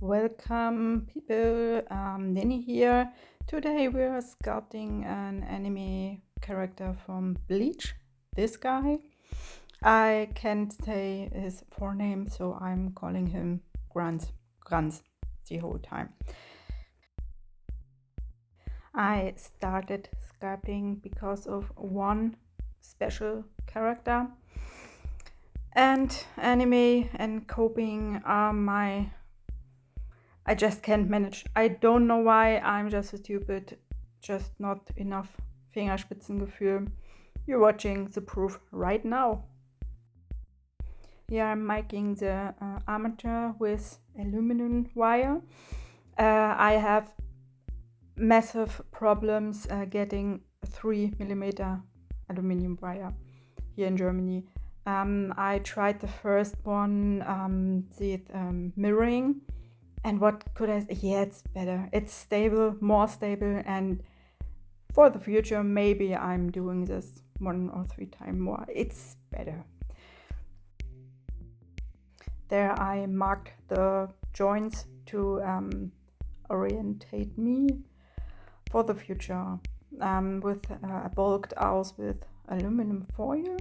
Welcome people, Nini here. Today we're sculpting an anime character from Bleach, this guy. I can't say his forename, so I'm calling him Granz the whole time. I started sculpting because of one special character, and anime and coping are I just can't manage. I don't know why, I'm just stupid. Just not enough Fingerspitzengefühl. You're watching the proof right now. Here I'm making the armature with aluminum wire. I have massive problems getting 3mm aluminum wire here in Germany. I tried the first one, the mirroring. And what could I say? Yeah, it's better. It's stable, more stable, and for the future, maybe I'm doing this 1 or 3 times more. It's better. There I marked the joints to orientate me for the future with a bulked out with aluminum foil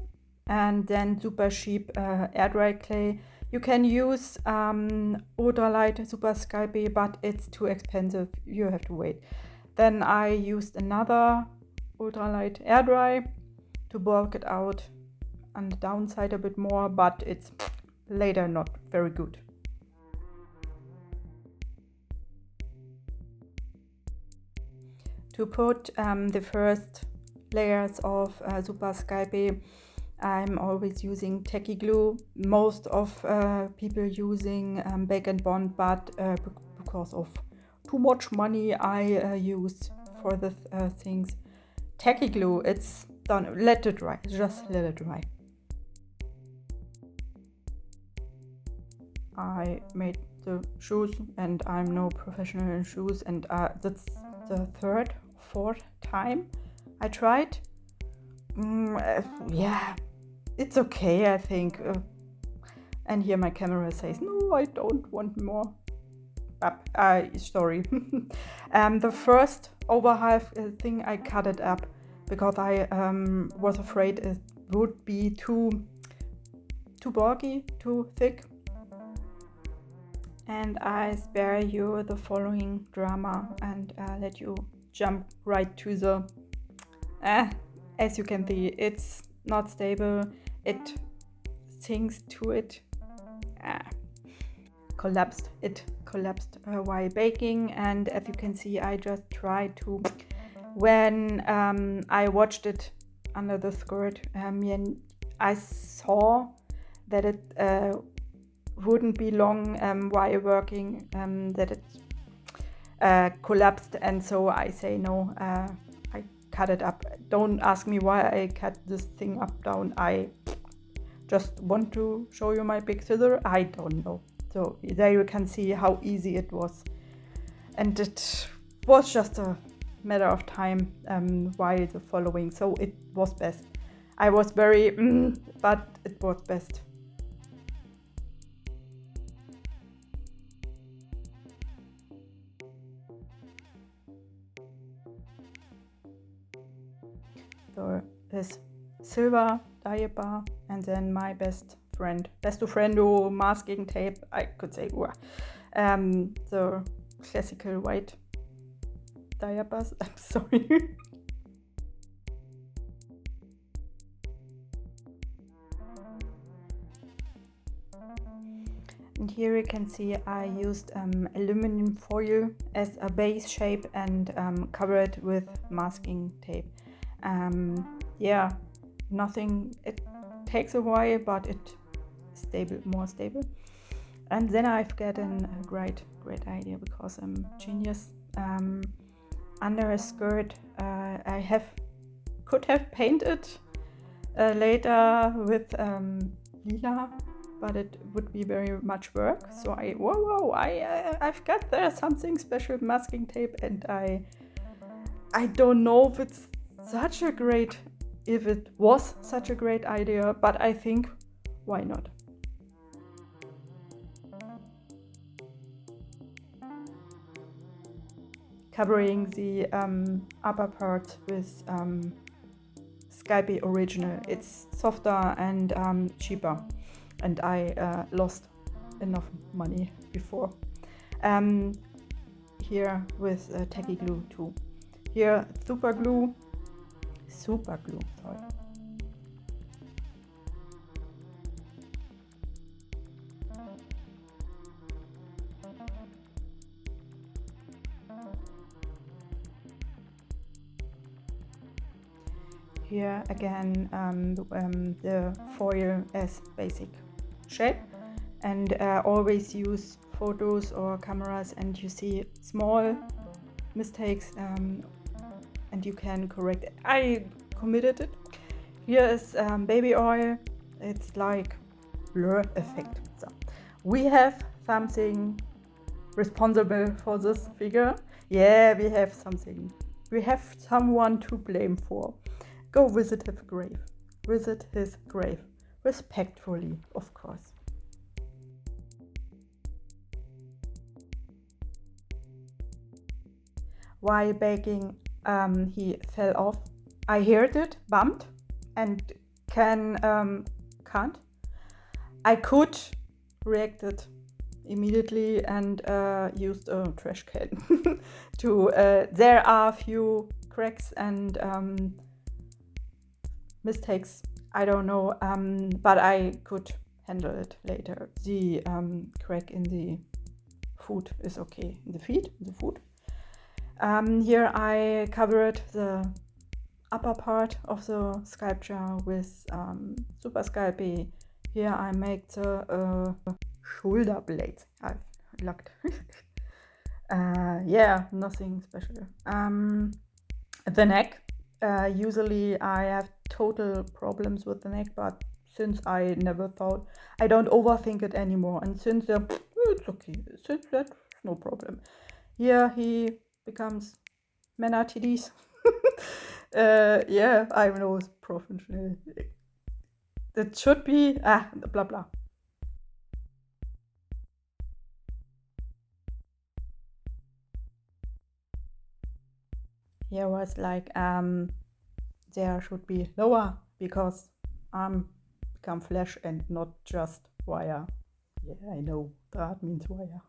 and then super cheap air dry clay. You can use ultralight super Sculpey, but it's too expensive. You have to wait. Then I used another ultralight air dry to bulk it out on the downside a bit more, but it's later not very good. To put the first layers of super Sculpey, I'm always using tacky glue. Most of people using bake and bond, but because of too much money, I use for the things tacky glue. It's done. Let it dry. Just let it dry. I made the shoes, and I'm no professional in shoes, and that's the 3rd, 4th time I tried. Yeah, it's okay, I think. And here my camera says, no, I don't want more. Sorry. The first overhalf thing I cut it up because I was afraid it would be too bulky, too thick. And I spare you the following drama and let you jump right to the as you can see, it's not stable. It sinks to it. Collapsed. It collapsed while baking, and as you can see, I just tried to. When I watched it under the skirt, I saw that it wouldn't be long while working, that it collapsed, and so I say no. I cut it up. Don't ask me why I cut this thing up down. I just want to show you my big scissor. I don't know. So there you can see how easy it was, and it was just a matter of time while the following. So it was best. I was very, but it was best. So this silver diaper, and then my best friendo masking tape, I could say. The classical white diapers. I'm sorry. And here you can see I used aluminum foil as a base shape and cover it with masking tape. Yeah, nothing, it takes a while, but it's stable, more stable. And then I've gotten a great idea because I'm genius. Under a skirt, I could have painted later with lila, but it would be very much work. So I've got there something special masking tape, and I don't know if it was such a great idea, but I think why not? covering the upper part with Sculpey Original. It's softer and cheaper, and I lost enough money before. Here with tacky glue too. Here super glue, sorry. Here again the foil as basic shape, and always use photos or cameras and you see small mistakes and you can correct it. I committed it. Here is baby oil. It's like blur effect. So we have something responsible for this figure. Yeah, we have something. We have someone to blame for. Go visit his grave. Visit his grave. Respectfully, of course. While baking, he fell off. I heard it, bumped, and can't. I could react it immediately and used a trash can. There are a few cracks and mistakes, I don't know, but I could handle it later. The crack in the food is okay. In the food. Here I covered the upper part of the sculpture with Super Sculpey. Here I make the shoulder blades. I've lucked. Yeah, nothing special. The neck. Usually I have total problems with the neck, but since I never thought, I don't overthink it anymore. And since it's okay, since that's no problem. Here he becomes Männer TDs. Yeah, I know it's professional. That should be blah blah. Here was like there should be lower because I'm become flesh and not just wire. Yeah, I know that means wire.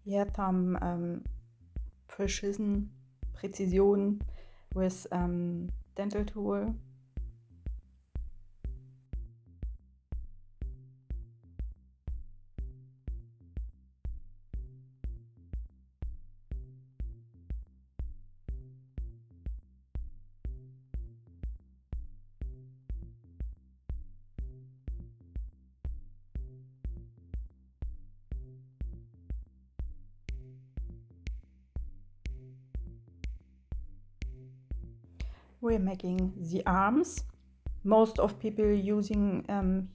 Yeah, some precision with dental tool. We're making the arms. Most of people using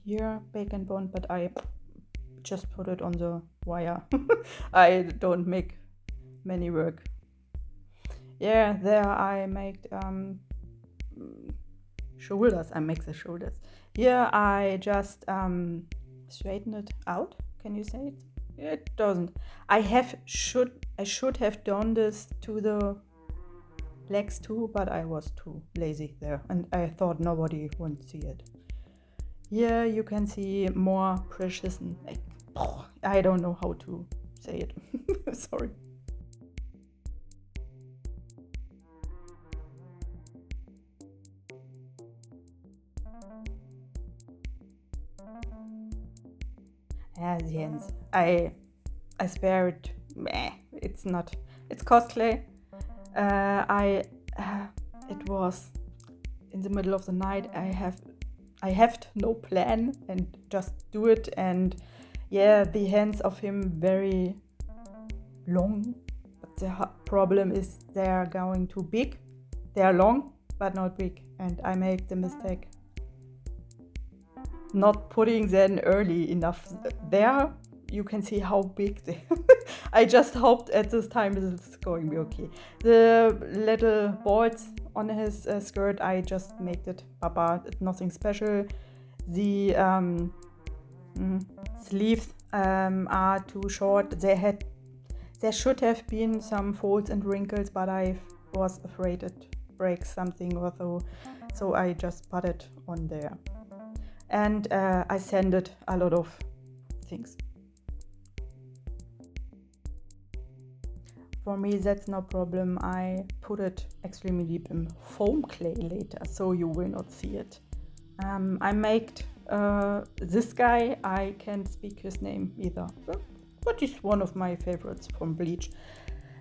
here bake and bond, but I just put it on the wire. I don't make many work. Yeah, there I make shoulders. I make the shoulders. Here I just straighten it out. Can you say it? It doesn't. I should have done this to the legs too, but I was too lazy there and I thought nobody would see it. Here you can see more precision. I don't know how to say it. Sorry. Yeah, the hands. I spare it. It's not. It's costly. It was in the middle of the night. I have no plan and just do it. And yeah, the hands of him very long. But the problem is they are going too big. They are long, but not big. And I make the mistake not putting them early enough there. you can see how big they I just hoped at this time it's going to be okay. The little balls on his skirt, I just made it Papa, nothing special. The sleeves are too short. There should have been some folds and wrinkles, but I was afraid it breaks something or so I just put it on there. And I sanded a lot of things. For me, that's no problem. I put it extremely deep in foam clay later, so you will not see it. I made this guy. I can't speak his name either, but he's one of my favorites from Bleach.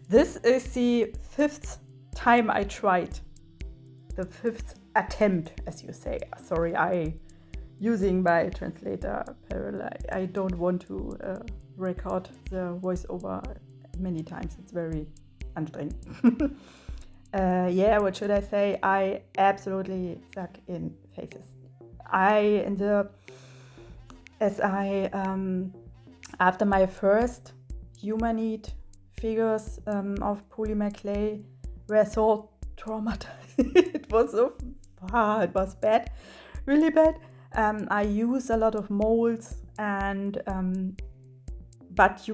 This is the 5th time I tried. The 5th attempt, as you say. Sorry, using my translator parallel. I don't want to record the voiceover many times. It's very anstrengend. What should I say? I absolutely suck in faces. After my first humanoid figures of polymer clay were so traumatized. It was bad, really bad. I use a lot of molds, and but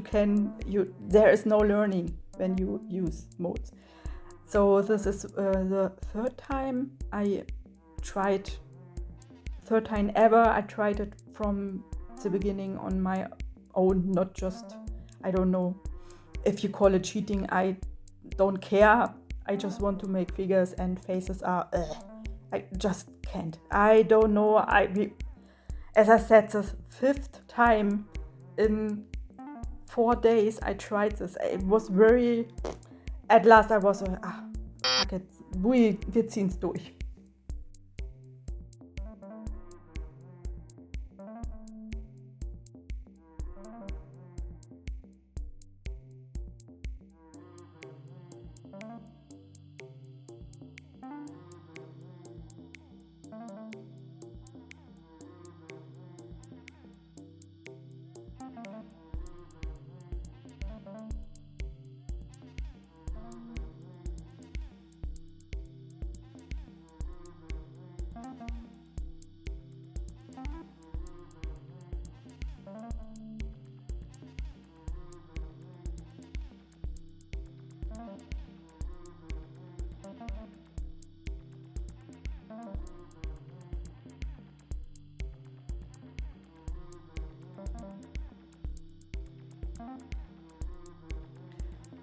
there is no learning when you use molds. So this is the third time ever. I tried it from the beginning on my own, not just, I don't know if you call it cheating. I don't care. I just want to make figures, and faces are I just can't. I don't know. As I said, the 5th time in 4 days I tried this. It was very. At last I was fuck it. Wir ziehen's durch.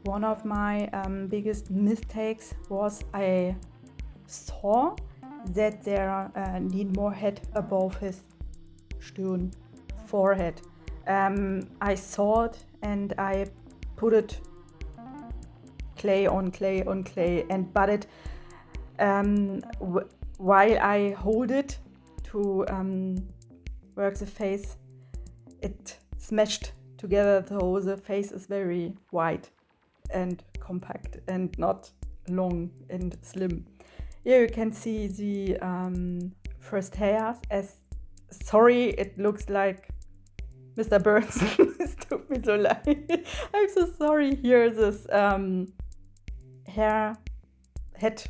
One of my biggest mistakes was I saw that there need more head above his forehead. I saw it and I put it clay on clay on clay, but it while I hold it to work the face, it smashed together, so the face is very wide and compact and not long and slim. Here you can see the first hairs. Sorry, it looks like Mr. Burns. Es tut mir so leid. I'm so sorry. Here this head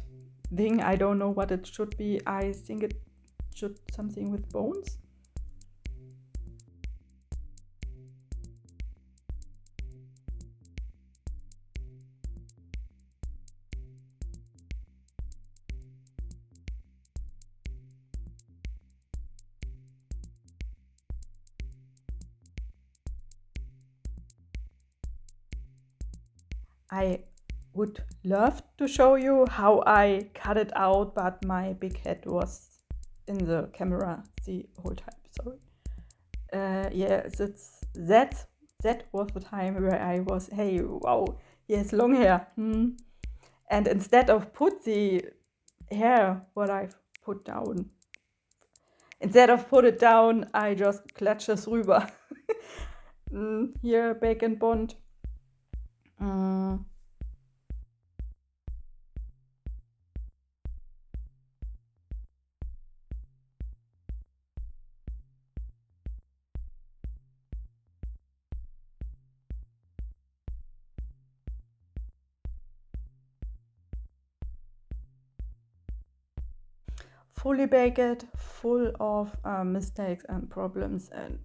thing. I don't know what it should be. I think it should something with bones. I would love to show you how I cut it out, but my big head was in the camera the whole time. Sorry. That was the time where I was, hey, wow, he has long hair. And instead of put the hair what I've put down, I just klatsche es rüber. Here, Bake and Bond. fully baked, full of mistakes and problems, and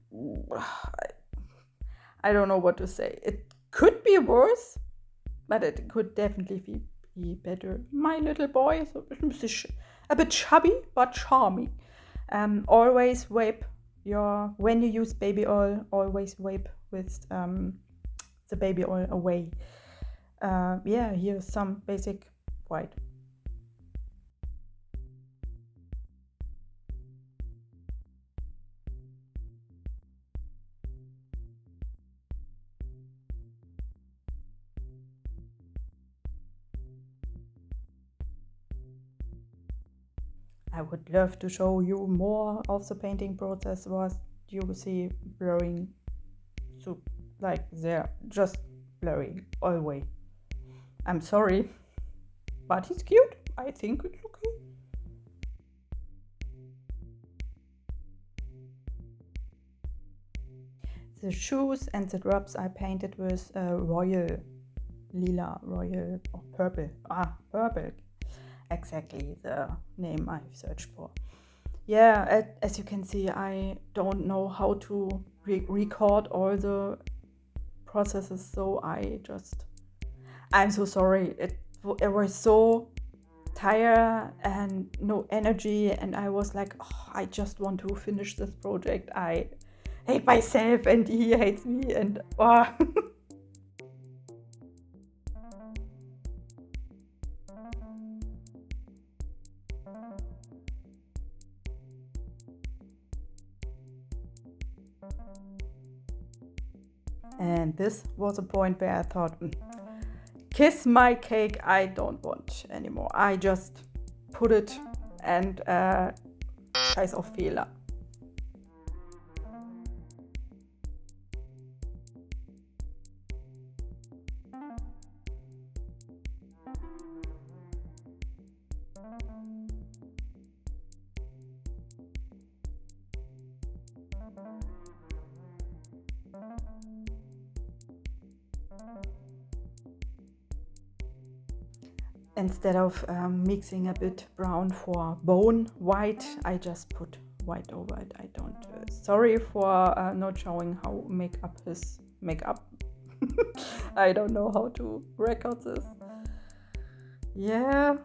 I don't know what to say. It could be worse, but it could definitely be better. My little boy is a bit chubby but charming. Always wipe when you use baby oil, always wipe with the baby oil away. Yeah, here's some basic white. I would love to show you more of the painting process, was you see blurring, so like they're just blurring always. I'm sorry, but he's cute. I think it's okay. The shoes and the drops I painted with royal or purple. Purple. Exactly the name I've searched for. Yeah, as you can see, I don't know how to record all the processes, so I'm so sorry. I was so tired and no energy, and I was like, oh, I just want to finish this project. I hate myself and he hates me, and oh. And this was a point where I thought, kiss my cake, I don't want anymore. I just put it and scheiß auf Fehler. Instead of mixing a bit brown for bone white, I just put white over it. I don't. Sorry for not showing how makeup is makeup. I don't know how to record this. Yeah.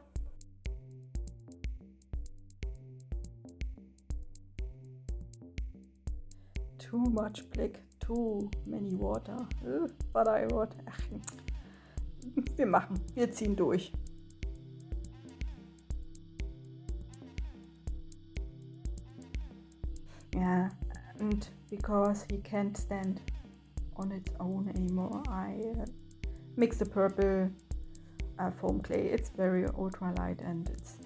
Too much black, too many water. But I would. Wir ziehen durch. Yeah, and because he can't stand on its own anymore, I mix the purple foam clay. It's very ultralight and it's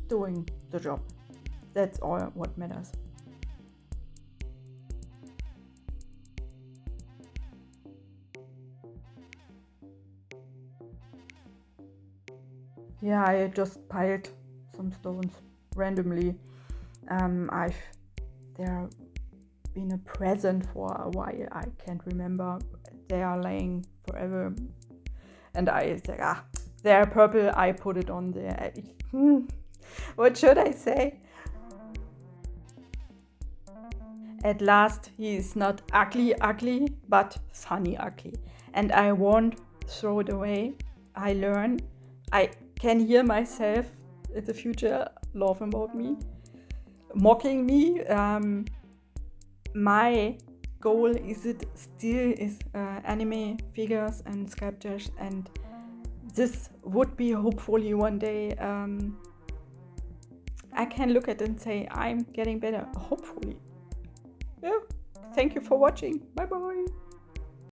doing the job. That's all what matters. Yeah, I just piled some stones randomly. They're been a present for a while. I can't remember. They are laying forever, and I said, they're purple. I put it on there. What should I say? At last, he is not ugly, but funny ugly, and I won't throw it away. I learn. I can hear myself in the future laughing about me, mocking me. My goal is anime figures and sculptures, and this would be hopefully one day I can look at it and say I'm getting better, hopefully. Yeah, thank you for watching. Bye bye.